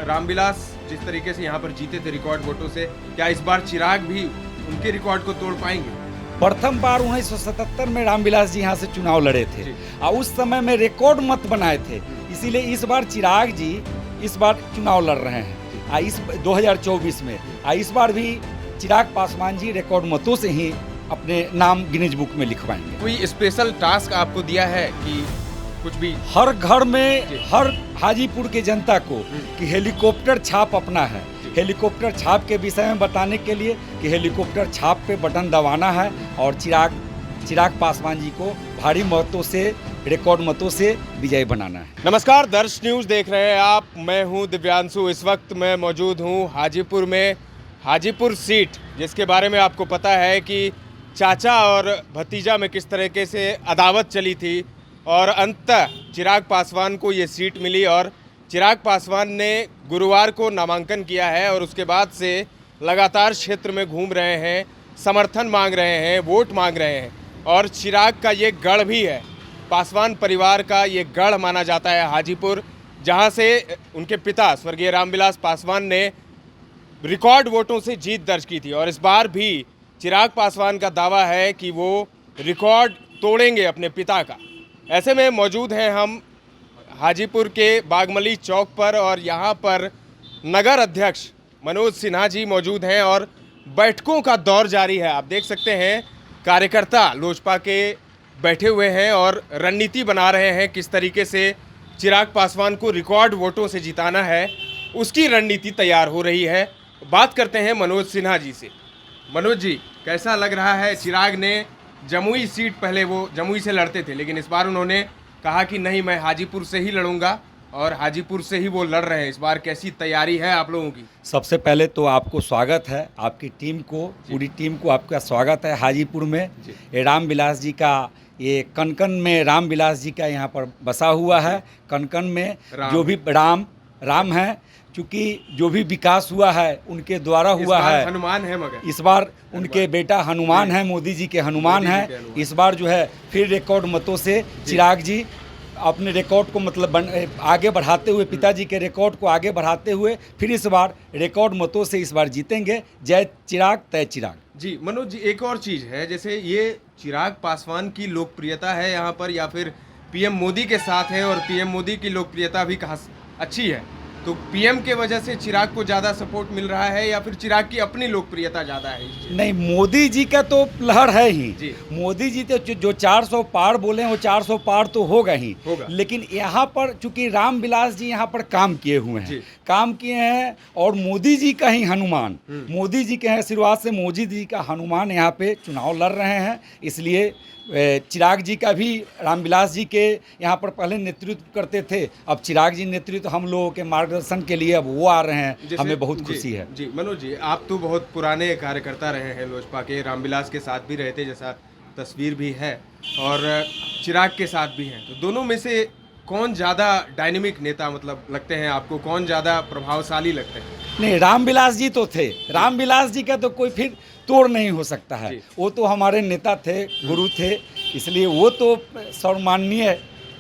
रामविलास जिस तरीके से यहाँ पर जीते थे रिकॉर्ड वोटों से, क्या इस बार चिराग भी उनके रिकॉर्ड को तोड़ पाएंगे? प्रथम बार 1977 में रामविलास जी यहाँ से चुनाव लड़े थे और उस समय में रिकॉर्ड मत बनाए थे, इसीलिए इस बार चिराग जी इस बार चुनाव लड़ रहे हैं इस 2024 में। इस बार भी चिराग पासवान जी रिकॉर्ड मतों से ही अपने नाम गिनीज बुक में लिखवाएंगे। कोई स्पेशल टास्क आपको दिया है कि कुछ भी? हर घर में हर हाजीपुर के जनता को कि हेलीकॉप्टर छाप अपना है, हेलीकॉप्टर छाप के विषय में बताने के लिए कि हेलीकॉप्टर छाप पे बटन दबाना है और चिराग पासवान जी को भारी मतों से रिकॉर्ड मतों से विजयी बनाना है। नमस्कार, दर्श न्यूज़ देख रहे हैं आप। मैं हूं दिव्यांशु। इस वक्त मैं मौजूद हूं हाजीपुर में। हाजीपुर सीट जिसके बारे में आपको पता है कि चाचा और भतीजा में किस तरीके से अदावत चली थी और अंततः चिराग पासवान को ये सीट मिली और चिराग पासवान ने गुरुवार को नामांकन किया है और उसके बाद से लगातार क्षेत्र में घूम रहे हैं, समर्थन मांग रहे हैं, वोट मांग रहे हैं। और चिराग का ये गढ़ भी है, पासवान परिवार का ये गढ़ माना जाता है हाजीपुर, जहां से उनके पिता स्वर्गीय रामविलास पासवान ने रिकॉर्ड वोटों से जीत दर्ज की थी। और इस बार भी चिराग पासवान का दावा है कि वो रिकॉर्ड तोड़ेंगे अपने पिता का। ऐसे में मौजूद हैं हम हाजीपुर के बागमली चौक पर और यहाँ पर नगर अध्यक्ष मनोज सिन्हा जी मौजूद हैं और बैठकों का दौर जारी है। आप देख सकते हैं कार्यकर्ता लोजपा के बैठे हुए हैं और रणनीति बना रहे हैं किस तरीके से चिराग पासवान को रिकॉर्ड वोटों से जिताना है, उसकी रणनीति तैयार हो रही है। बात करते हैं मनोज सिन्हा जी से। मनोज जी, कैसा लग रहा है? चिराग ने जमुई सीट, पहले वो जमुई से लड़ते थे लेकिन इस बार उन्होंने कहा कि नहीं, मैं हाजीपुर से ही लड़ूंगा और हाजीपुर से ही वो लड़ रहे हैं। इस बार कैसी तैयारी है आप लोगों की? सबसे पहले तो आपको स्वागत है, आपकी टीम को, पूरी टीम को आपका स्वागत है हाजीपुर में। ये रामविलास जी का, ये कनकन में रामविलास जी का यहाँ पर बसा हुआ है। कनकन में जो भी राम है, क्योंकि जो भी विकास हुआ है उनके द्वारा हुआ है। हनुमान है, मगर इस बार उनके बेटा हनुमान है, मोदी जी के हनुमान है। इस बार जो है फिर रिकॉर्ड मतों से चिराग जी अपने रिकॉर्ड को मतलब आगे बढ़ाते हुए, पिताजी के रिकॉर्ड को आगे बढ़ाते हुए फिर इस बार रिकॉर्ड मतों से इस बार जीतेंगे। जय चिराग तय चिराग। जी मनोज जी, एक और चीज़ है, जैसे ये चिराग पासवान की लोकप्रियता है यहाँ पर या फिर पीएम मोदी के साथ है और पीएम मोदी की लोकप्रियता भी अच्छी है, तो पीएम के वजह से चिराग को ज़्यादा सपोर्ट मिल रहा है या फिर चिराग की अपनी लोकप्रियता ज़्यादा है? नहीं, मोदी जी का तो लहर है ही। मोदी जी तो जो 400 पार बोले हैं वो 400 पार तो होगा ही लेकिन यहाँ पर चूंकि रामविलास जी यहाँ पर काम किए हुए हैं, काम किए हैं और मोदी जी का ही हनुमान, मोदी जी के आशीर्वाद से मोदी जी का हनुमान यहाँ पे चुनाव लड़ रहे हैं। इसलिए चिराग जी का भी, रामविलास जी के यहाँ पर पहले नेतृत्व करते थे, अब चिराग जी नेतृत्व हम लोगों के मार्गदर्शन के लिए अब वो आ रहे हैं, हमें बहुत खुशी है। जी मनोज जी, आप तो बहुत पुराने कार्यकर्ता रहे हैं लोजपा के, रामविलास के साथ भी रहे थे जैसा तस्वीर भी है और चिराग के साथ भी हैं, तो दोनों में से कौन ज़्यादा डायनेमिक नेता मतलब लगते हैं आपको, कौन ज़्यादा प्रभावशाली लगते हैं? नहीं, रामविलास जी तो थे, रामविलास जी का तो कोई फिर तोड़ नहीं हो सकता है। वो तो हमारे नेता थे, गुरु थे, इसलिए वो तो सर्वमाननीय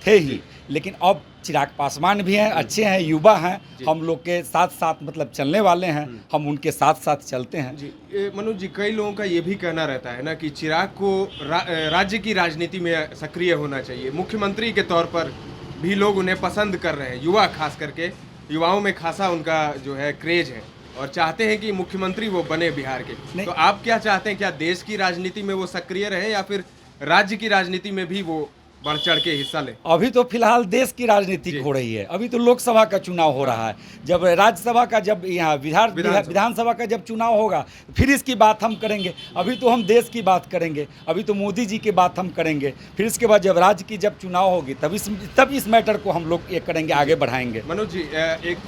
थे ही। लेकिन अब चिराग पासवान भी हैं, अच्छे हैं, युवा हैं, हम लोग के साथ साथ मतलब चलने वाले हैं, हम उनके साथ साथ चलते हैं। जी मनोज जी, कई लोगों का ये भी कहना रहता है ना कि चिराग को राज्य की राजनीति में सक्रिय होना चाहिए, मुख्यमंत्री के तौर पर भी लोग उन्हें पसंद कर रहे हैं, युवा खास करके, युवाओं में खासा उनका जो है क्रेज है और चाहते हैं कि मुख्यमंत्री वो बने बिहार के। तो आप क्या चाहते हैं, क्या देश की राजनीति में वो सक्रिय रहे या फिर राज्य की राजनीति में भी वो बढ़ चढ़ के हिस्सा ले? अभी तो फिलहाल देश की राजनीति हो रही है, अभी तो लोकसभा का चुनाव हो रहा है, जब राज्यसभा का, जब यहाँ विधानसभा का जब चुनाव होगा फिर इसकी बात हम करेंगे। अभी तो हम देश की बात करेंगे, अभी तो मोदी जी की बात हम करेंगे, फिर इसके बाद जब राज्य की जब चुनाव होगी तब इस मैटर को हम लोग ये करेंगे, आगे बढ़ाएंगे। मनोज जी, एक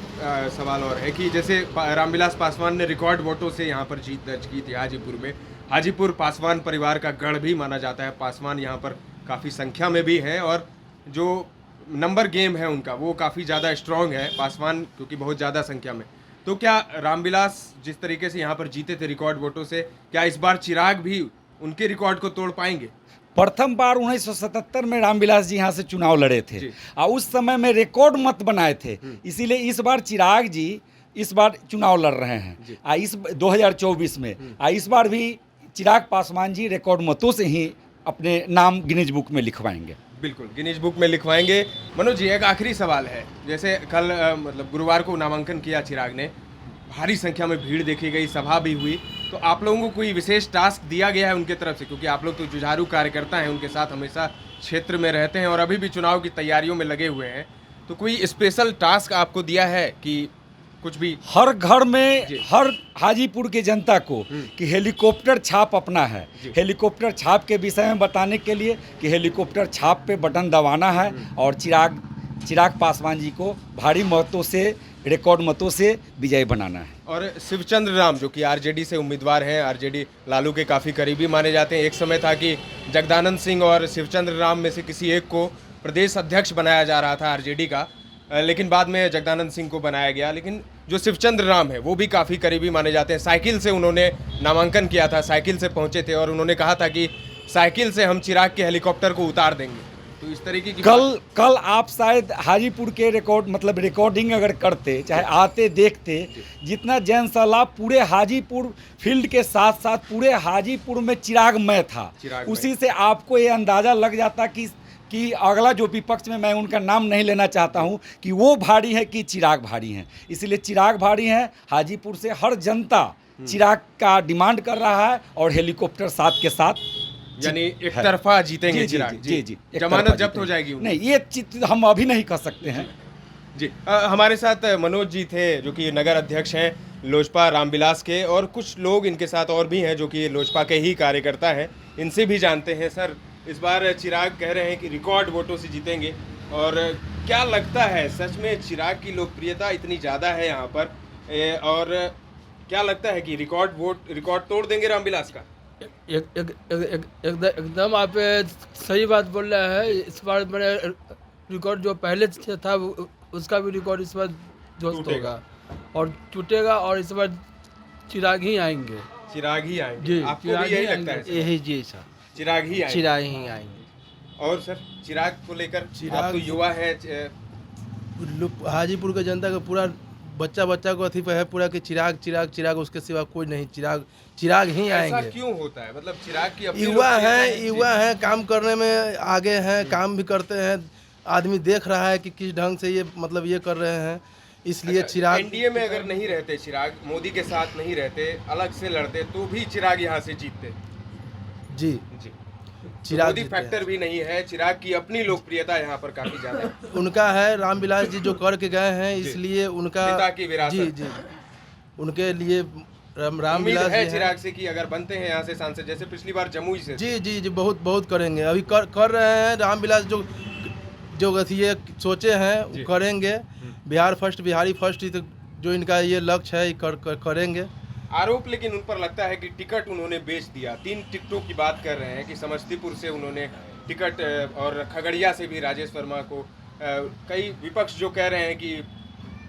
सवाल और है कि जैसे रामविलास पासवान ने रिकॉर्ड वोटों से यहाँ पर जीत दर्ज की थी हाजीपुर में। हाजीपुर पासवान परिवार का गढ़ भी माना जाता है, पासवान यहाँ पर काफ़ी संख्या में भी है और जो नंबर गेम है उनका वो काफ़ी ज़्यादा स्ट्रॉन्ग है, पासवान क्योंकि बहुत ज़्यादा संख्या में। तो क्या रामविलास जिस तरीके से यहाँ पर जीते थे रिकॉर्ड वोटों से, क्या इस बार चिराग भी उनके रिकॉर्ड को तोड़ पाएंगे? प्रथम बार 1977 में रामविलास जी यहाँ से चुनाव लड़े थे और उस समय में रिकॉर्ड मत बनाए थे, इसीलिए इस बार चिराग जी इस बार चुनाव लड़ रहे हैं। इस 2024 में इस बार भी चिराग पासवान जी रिकॉर्ड मतों से ही अपने नाम गिनीज बुक में लिखवाएंगे। बिल्कुल, गिनीज बुक में लिखवाएंगे। मनोज जी, एक आखिरी सवाल है, जैसे कल मतलब गुरुवार को नामांकन किया चिराग ने, भारी संख्या में भीड़ देखी गई, सभा भी हुई, तो आप लोगों को कोई विशेष टास्क दिया गया है उनके तरफ से, क्योंकि आप लोग तो जुझारू कार्यकर्ता हैं, उनके साथ हमेशा क्षेत्र में रहते हैं और अभी भी चुनाव की तैयारियों में लगे हुए हैं, तो कोई स्पेशल टास्क आपको दिया है कि कुछ भी? हर घर में हर हाजीपुर के जनता को कि हेलीकॉप्टर छाप अपना है, हेलीकॉप्टर छाप के विषय में बताने के लिए कि हेलीकॉप्टर छाप पे बटन दबाना है और चिराग पासवान जी को भारी मतों से, रिकॉर्ड मतों से विजयी बनाना है। और शिवचंद्र राम जो कि आरजेडी से उम्मीदवार हैं, आरजेडी लालू के काफ़ी करीबी माने जाते हैं, एक समय था कि जगदानंद सिंह और शिवचंद्र राम में से किसी एक को प्रदेश अध्यक्ष बनाया जा रहा था आरजेडी का, लेकिन बाद में जगदानंद सिंह को बनाया गया। लेकिन जो शिवचंद्र राम है वो भी काफ़ी करीबी माने जाते हैं। साइकिल से उन्होंने नामांकन किया था, साइकिल से पहुंचे थे और उन्होंने कहा था कि साइकिल से हम चिराग के हेलीकॉप्टर को उतार देंगे। तो इस तरीके की कल आप शायद हाजीपुर के रिकॉर्डिंग अगर करते, चाहे आते देखते, जितना जनसैलाब पूरे हाजीपुर फील्ड के साथ साथ पूरे हाजीपुर में चिरागमय था, उसी से आपको ये अंदाज़ा लग जाता कि अगला जो विपक्ष में, मैं उनका नाम नहीं लेना चाहता हूं, कि वो भारी है कि चिराग भारी हैं। इसलिए चिराग भारी हैं। हाजीपुर से हर जनता चिराग का डिमांड कर रहा है और हेलीकॉप्टर साथ के साथ, यानी एक तरफा जीतेंगे चिराग। जी, जमानत जब्त हो जाएगी उनकी। नहीं, ये चीज हम अभी नहीं कह सकते हैं जी। हमारे साथ मनोज जी थे जो कि नगर अध्यक्ष हैं लोजपा रामविलास के, और कुछ लोग इनके साथ और भी हैं जो कि लोजपा के ही कार्यकर्ता हैं, इनसे भी जानते हैं। सर, इस बार चिराग कह रहे हैं कि रिकॉर्ड वोटों से जीतेंगे, और क्या लगता है सच में चिराग की लोकप्रियता इतनी ज़्यादा है यहाँ पर, और क्या लगता है कि रिकॉर्ड तोड़ देंगे रामविलास का? एकदम आप सही बात बोल रहे हैं। इस बार मैंने रिकॉर्ड जो पहले से था उसका भी रिकॉर्ड इस बार ध्वस्त होगा और टूटेगा, और इस बार चिराग ही आएंगे। चिराग ही आएंगे जी, आपको भी यही लगता है? यही जी सर, चिराग ही आएंगे। चिराग ही आएंगे। और सर, चिराग को लेकर आप तो युवा है, हाजीपुर के जनता का पूरा बच्चा को अथी पे है पूरा कि चिराग, उसके सिवा कोई नहीं, चिराग ही आएंगे। ऐसा क्यों होता है? मतलब चिराग की अपनी युवा है, काम करने में आगे हैं, काम भी करते हैं, आदमी देख रहा है कि किस ढंग से ये मतलब ये कर रहे हैं, इसलिए चिराग। एनडीए में अगर नहीं रहते चिराग, मोदी के साथ नहीं रहते, अलग से लड़ते, तो भी चिराग यहाँ से जीतते। जी, चिराग मोदी फैक्टर भी नहीं है, चिराग की अपनी लोकप्रियता यहाँ पर काफी ज्यादा है। उनका है, रामविलास जी जो करके गए हैं, इसलिए उनका पिता की विरासत। जी, उनके लिए रामविलास है चिराग से कि अगर बनते हैं यहाँ से सांसद, जैसे पिछली बार जमुई से। जी, बहुत करेंगे, अभी कर रहे हैं। रामविलास जो ये सोचे हैं करेंगे, बिहारी फर्स्ट, तो जो इनका ये लक्ष्य है करेंगे। आरोप लेकिन उन पर लगता है कि टिकट उन्होंने बेच दिया। 3 टिकटों की बात कर रहे हैं कि समस्तीपुर से उन्होंने टिकट, और खगड़िया से भी राजेश वर्मा को, कई विपक्ष जो कह रहे हैं कि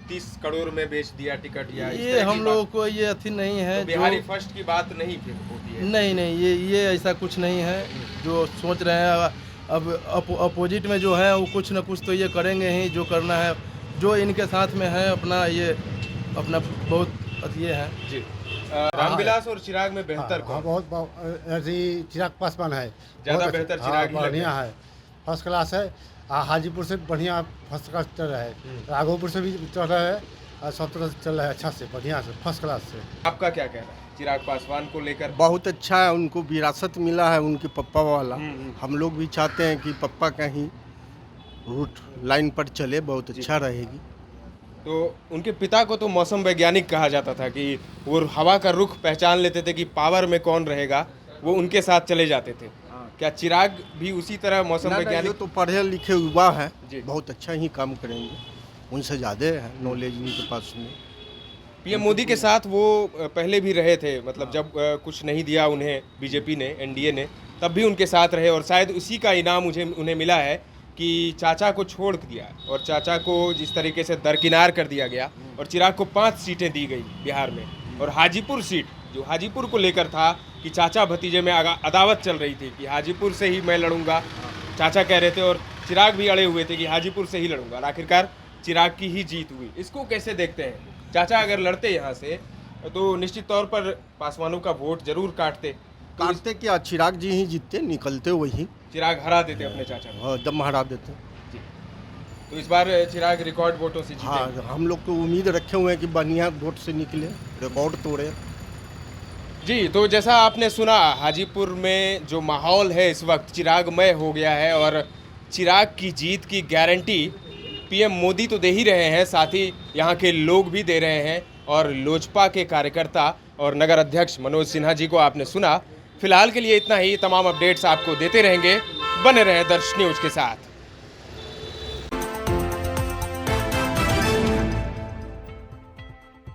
30 करोड़ में बेच दिया टिकट, या ये हम लोगों को ये अथी नहीं है। तो बिहारी फर्स्ट की बात नहीं फिर होती है? नहीं, ये ऐसा कुछ नहीं है जो सोच रहे हैं। अब अपोजिट में जो है वो कुछ न कुछ तो ये करेंगे ही, जो करना है, जो इनके साथ में है, अपना बहुत ये है जी। रामविलास और चिराग में बेहतर कौन? बहुत चिराग पासवान है, ज़्यादा बेहतर चिराग बढ़िया है, फर्स्ट क्लास है। हाजीपुर से बढ़िया फर्स्ट क्लास चल रहा है, राघोपुर से भी चल रहा है, और सब तरह से चल रहा है, अच्छा से, बढ़िया से, फर्स्ट क्लास से। आपका क्या कहना है चिराग पासवान को लेकर? बहुत अच्छा है, उनको विरासत मिला है उनके पप्पा वाला। हम लोग भी चाहते हैं कि पप्पा का ही रूट लाइन पर चले, बहुत अच्छा रहेगी। तो उनके पिता को तो मौसम वैज्ञानिक कहा जाता था कि वो हवा का रुख पहचान लेते थे कि पावर में कौन रहेगा, वो उनके साथ चले जाते थे। क्या चिराग भी उसी तरह मौसम वैज्ञानिक? तो पढ़े लिखे युवा है, बहुत अच्छा ही काम करेंगे, उनसे ज़्यादा है नॉलेज उनके पास में। पीएम मोदी के साथ वो पहले भी रहे थे, मतलब जब कुछ नहीं दिया उन्हें बीजेपी ने, एनडीए ने, तब भी उनके साथ रहे, और शायद उसी का इनाम उन्हें मिला है कि चाचा को छोड़ दिया और चाचा को जिस तरीके से दरकिनार कर दिया गया, और चिराग को 5 सीटें दी गई बिहार में, और हाजीपुर सीट जो हाजीपुर को लेकर था कि चाचा भतीजे में अदावत चल रही थी कि हाजीपुर से ही मैं लड़ूंगा, चाचा कह रहे थे, और चिराग भी अड़े हुए थे कि हाजीपुर से ही लड़ूंगा, और आखिरकार चिराग की ही जीत हुई। इसको कैसे देखते हैं? चाचा अगर लड़ते यहाँ से तो निश्चित तौर पर पासवानों का वोट जरूर काटते, काटते क्या, चिराग जी ही जीतते, निकलते वही। चिराग हरा देते अपने चाचा को। हाँ, दम हरा देते। तो इस बार चिराग रिकॉर्ड वोटों से जीते। हाँ, हम लोग तो उम्मीद रखे हुए हैं कि बढ़िया वोट से निकले, रिकॉर्ड तोड़े। जी, तो जैसा आपने सुना, हाजीपुर में जो माहौल है इस वक्त चिरागमय हो गया है और चिराग की जीत की गारंटी पीएम मोदी तो दे ही रहे हैं, साथ ही यहाँ के लोग भी दे रहे हैं। और लोजपा के कार्यकर्ता और नगर अध्यक्ष मनोज सिन्हा जी को आपने सुना। फिलहाल के लिए इतना ही। तमाम अपडेट्स आपको देते रहेंगे, बने रहें दर्श न्यूज के साथ।